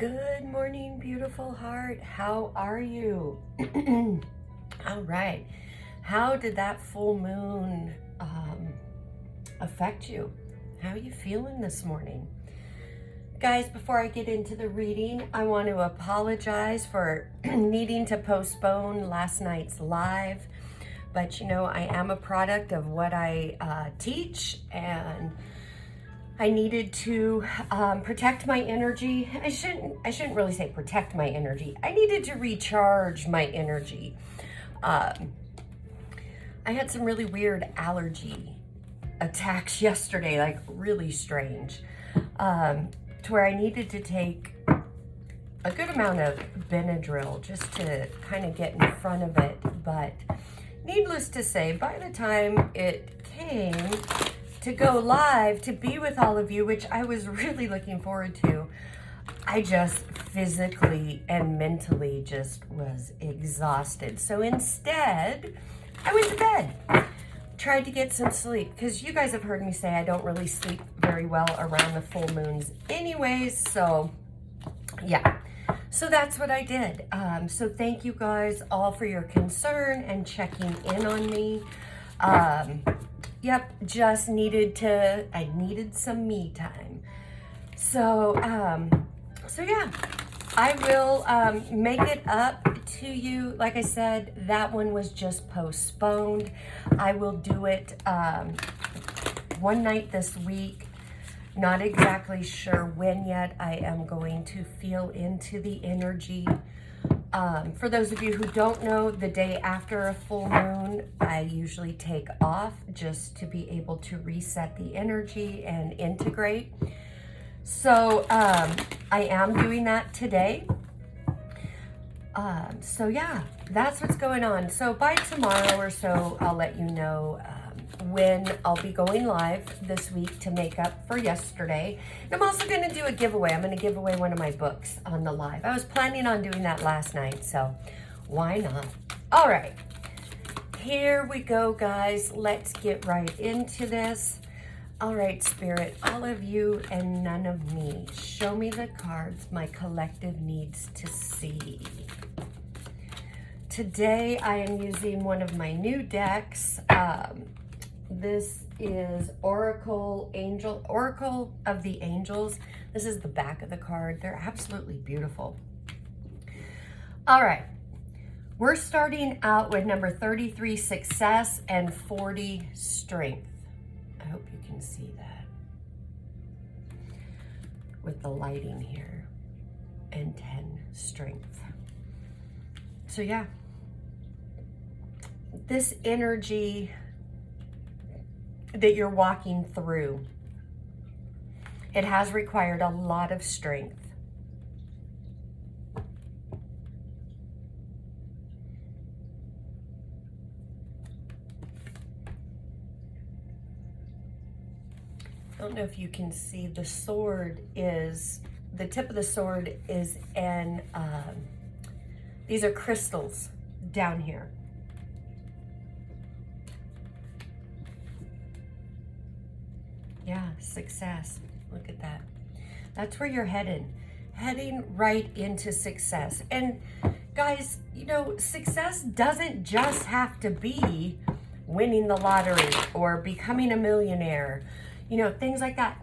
Good morning, beautiful heart. How are you? All right. How did that full moon affect you? How are you feeling this morning? Guys, before I get into the reading, I want to apologize for needing to postpone last night's live. But you know, I am a product of what I teach, and I needed to protect my energy. I shouldn't really say protect my energy. I needed to recharge my energy. I had some really weird allergy attacks yesterday, like really strange, to where I needed to take a good amount of Benadryl just to kind of get in front of it. But needless to say, by the time it came to go live to be with all of you, which I was really looking forward to, I just physically and mentally just was exhausted. So instead, I went to bed. Tried to get some sleep, because you guys have heard me say I don't really sleep very well around the full moons anyways. So yeah, so that's what I did. So thank you guys all for your concern and checking in on me. Yep, just I needed some me time. So, so yeah, I will make it up to you. Like I said, that one was just postponed. I will do it one night this week. Not exactly sure when yet. I am going to feel into the energy. For those of you who don't know, the day after a full moon, I usually take off just to be able to reset the energy and integrate. So I am doing that today. So yeah, that's what's going on. So by tomorrow or so, I'll let you know when I'll be going live this week to make up for yesterday. And I'm also going to do a giveaway. I'm going to give away one of my books on the live. I was planning on doing that last night, so why not? All right, here we go, guys. Let's get right into this. All right, Spirit, all of you and none of me. Show me the cards my collective needs to see. Today, I am using one of my new decks. This is Oracle of the Angels. This is the back of the card. They're absolutely beautiful. All right, we're starting out with number 33, Success, and 40, Strength. I hope you can see that with the lighting here, and 10, Strength. So yeah, this energy that you're walking through, it has required a lot of strength. I don't know if you can see, the tip of the sword is in, these are crystals down here. Yeah, success. Look at that. That's where you're heading right into success. And guys, you know, success doesn't just have to be winning the lottery or becoming a millionaire, you know, things like that.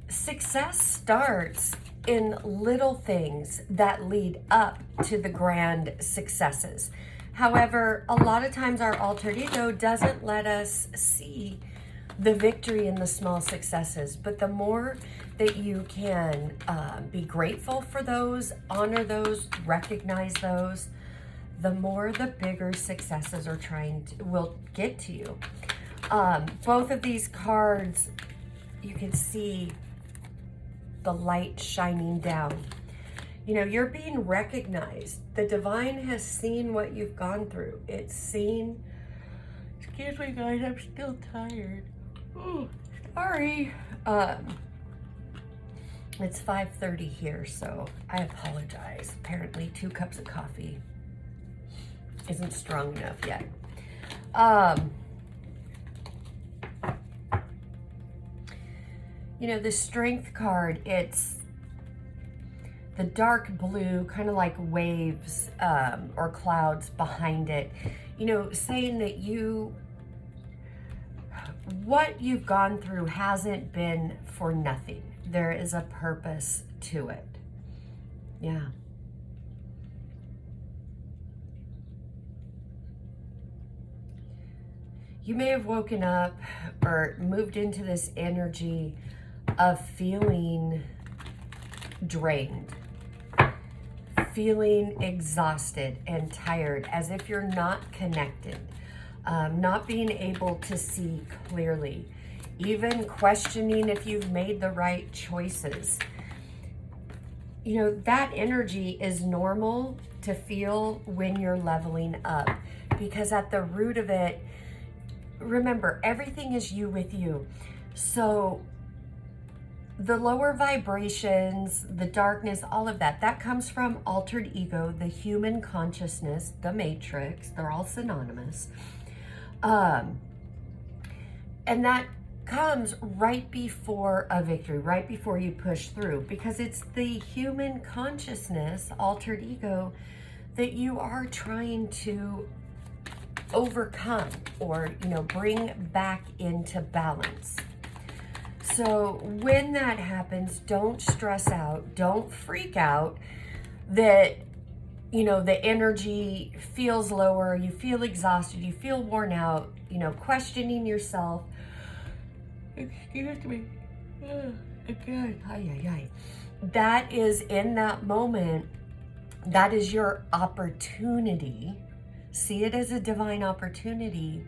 Success starts in little things that lead up to the grand successes. However, a lot of times our alter ego doesn't let us see the victory in the small successes. But the more that you can be grateful for those, honor those, recognize those, the more the bigger successes will get to you. Both of these cards, you can see the light shining down. You know, you're being recognized. The divine has seen what you've gone through. It's seen, excuse me guys, I'm still tired. Oh, sorry. It's 5:30 here, so I apologize. Apparently 2 cups of coffee isn't strong enough yet. You know, the Strength card, it's the dark blue, kind of like waves or clouds behind it, you know, saying that what you've gone through hasn't been for nothing. There is a purpose to it. Yeah. You may have woken up or moved into this energy of feeling drained, feeling exhausted and tired, as if you're not connected, not being able to see clearly, even questioning if you've made the right choices. You know, that energy is normal to feel when you're leveling up, because at the root of it, remember, everything is you with you. So the lower vibrations, the darkness, all of that, that comes from altered ego, the human consciousness, the matrix. They're all synonymous. And that comes right before a victory, right before you push through, because it's the human consciousness, altered ego, that you are trying to overcome or, you know, bring back into balance. So when that happens, don't stress out, don't freak out that, you know, the energy feels lower, you feel exhausted, you feel worn out, you know, questioning yourself. Excuse me. Again. That is, in that moment, that is your opportunity. See it as a divine opportunity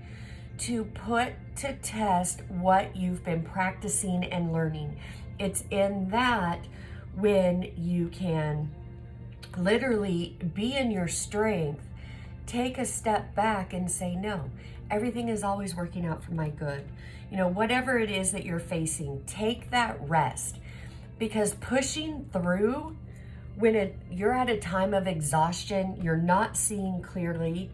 to put to test what you've been practicing and learning. It's in that when you can literally be in your strength, take a step back and say, no, everything is always working out for my good. You know, whatever it is that you're facing, take that rest, because pushing through when you're at a time of exhaustion, you're not seeing clearly,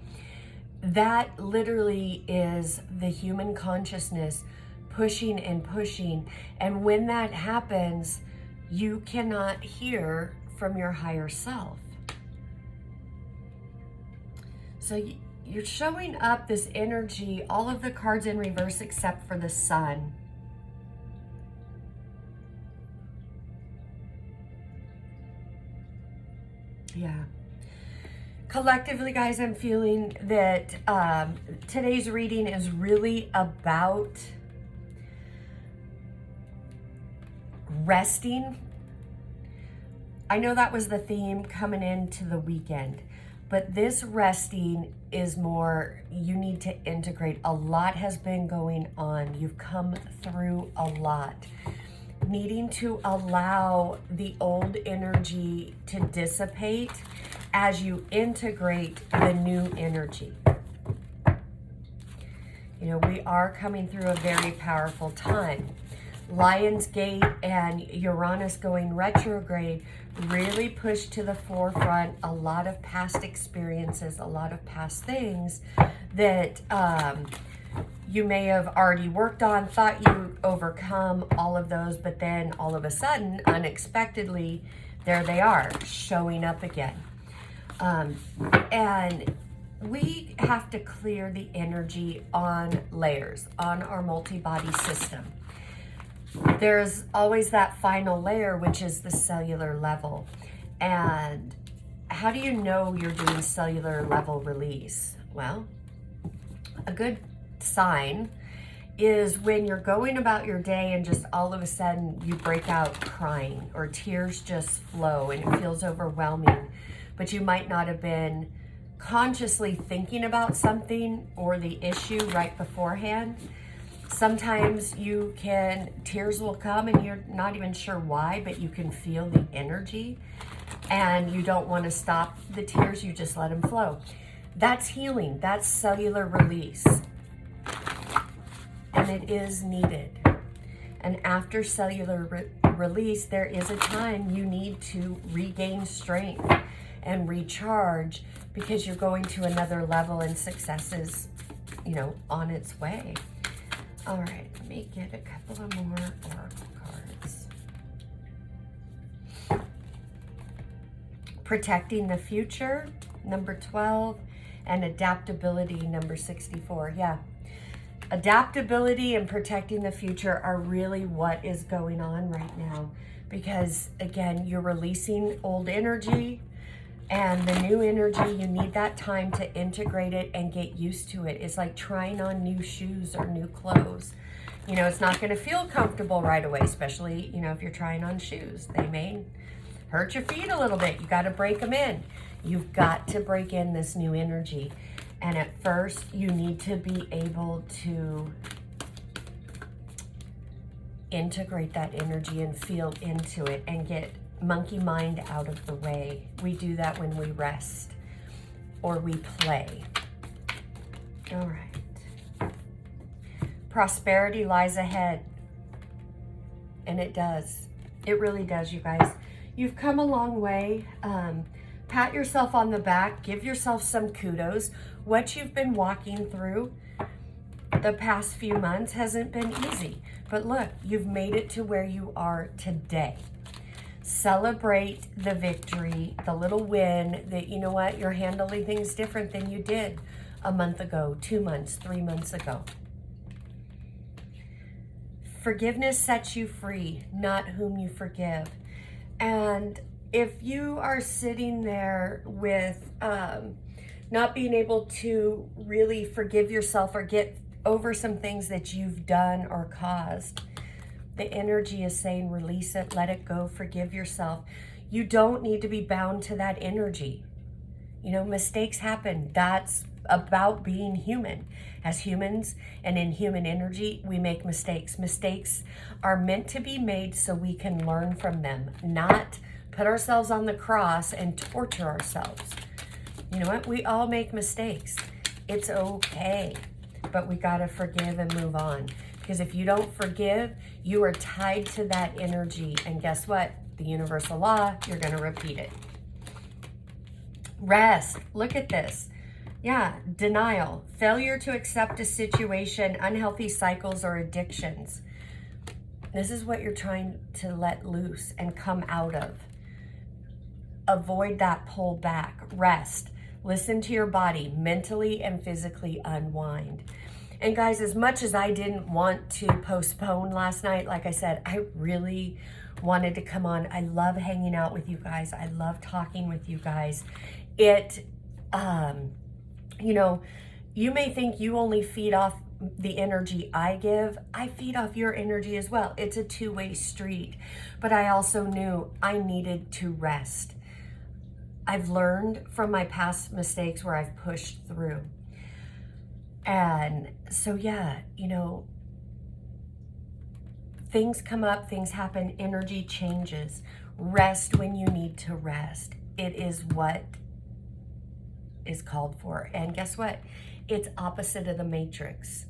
that literally is the human consciousness pushing and pushing. And when that happens, you cannot hear from your higher self. So you're showing up this energy, all of the cards in reverse except for the sun. Yeah. Collectively, guys, I'm feeling that today's reading is really about resting. I know that was the theme coming into the weekend, but this resting is more, you need to integrate. A lot has been going on. You've come through a lot. Needing to allow the old energy to dissipate as you integrate the new energy. You know, we are coming through a very powerful time. Lion's Gate and Uranus going retrograde really pushed to the forefront a lot of past experiences, a lot of past things that you may have already worked on, thought you overcome all of those, but then all of a sudden, unexpectedly, there they are, showing up again. And we have to clear the energy on layers, on our multi-body system. There's always that final layer, which is the cellular level. And how do you know you're doing cellular level release? Well, a good sign is when you're going about your day and just all of a sudden you break out crying or tears just flow and it feels overwhelming, but you might not have been consciously thinking about something or the issue right beforehand. Sometimes tears will come and you're not even sure why, but you can feel the energy and you don't want to stop the tears, you just let them flow. That's healing, that's cellular release. And it is needed. And after cellular release, there is a time you need to regain strength and recharge, because you're going to another level and success is, you know, on its way. All right, let me get a couple of more oracle cards. Protecting the future, number 12, and adaptability, number 64. Yeah. Adaptability and protecting the future are really what is going on right now, because again, you're releasing old energy, and the new energy, you need that time to integrate it and get used to it. It's like trying on new shoes or new clothes. You know, it's not going to feel comfortable right away, especially, you know, if you're trying on shoes. They may hurt your feet a little bit. You got to break them in. You've got to break in this new energy. And at first, you need to be able to integrate that energy and feel into it and get monkey mind out of the way. We do that when we rest or we play. All right. Prosperity lies ahead. And it does. It really does, you guys. You've come a long way. Pat yourself on the back. Give yourself some kudos. What you've been walking through the past few months hasn't been easy. But look, you've made it to where you are today. Celebrate the victory, the little win that, you know what, you're handling things different than you did a month ago, 2 months, 3 months ago. Forgiveness sets you free, not whom you forgive. And if you are sitting there with not being able to really forgive yourself or get over some things that you've done or caused, the energy is saying release it, let it go, forgive yourself. You don't need to be bound to that energy. You know, mistakes happen. That's about being human. As humans and in human energy, we make mistakes. Mistakes are meant to be made so we can learn from them, not put ourselves on the cross and torture ourselves. You know what? We all make mistakes. It's okay, but we got to forgive and move on. Because if you don't forgive, you are tied to that energy. And guess what? The universal law, you're going to repeat it. Rest. Look at this. Yeah, denial, failure to accept a situation, unhealthy cycles or addictions. This is what you're trying to let loose and come out of. Avoid that pull back. Rest. Listen to your body, mentally and physically unwind. And guys, as much as I didn't want to postpone last night, like I said, I really wanted to come on. I love hanging out with you guys. I love talking with you guys. It, you know, you may think you only feed off the energy I give. I feed off your energy as well. It's a two-way street. But I also knew I needed to rest. I've learned from my past mistakes where I've pushed through. And so, yeah, you know, things come up, things happen, energy changes. Rest when you need to rest. It is what is called for. And guess what? It's opposite of the matrix.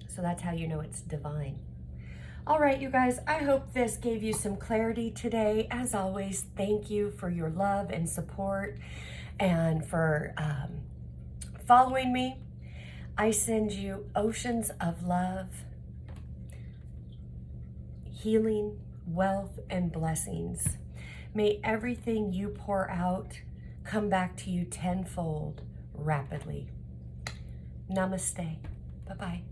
So that's how you know it's divine. All right, you guys, I hope this gave you some clarity today. As always, thank you for your love and support and for following me. I send you oceans of love, healing, wealth, and blessings. May everything you pour out come back to you tenfold rapidly. Namaste. Bye-bye.